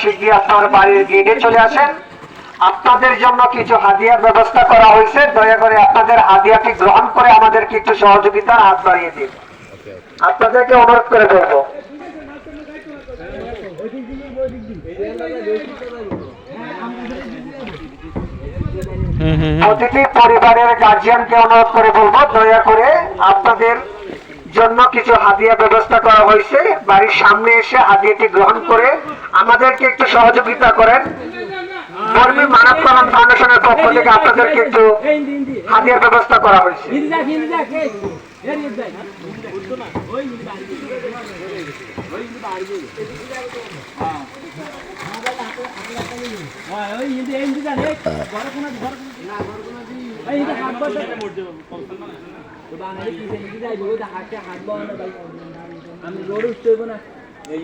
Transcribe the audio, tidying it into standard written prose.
শিগগিরই আপনার বাড়ির গেটে চলে আসেন। আপনাদের জন্য কিছু হাদিয়ার ব্যবস্থা করা হয়েছে, দয়া করে আপনাদের হাদিয়াটি গ্রহণ করে আমাদেরকে একটু সহযোগিতার হাত বাড়িয়ে দিন। আপনাদেরকে অনুরোধ করে বলবো। প্রতিটি পরিবারের গার্জিয়ানকে অনুরোধ করে বলবো, দয়া করে আপনাদের জন্য কিছু হাদিয়া ব্যবস্থা করা হয়েছে, বাড়ির সামনে এসে হাদিয়াটি গ্রহণ করে আমাদেরকে একটু সহযোগিতা করেন। ধর্মী মানব কল্যাণ ফাউন্ডেশনের পক্ষ থেকে আপনাদেরকে একটু হাদিয়ার ব্যবস্থা করা হয়েছে। আমি রোড উঠতে না এই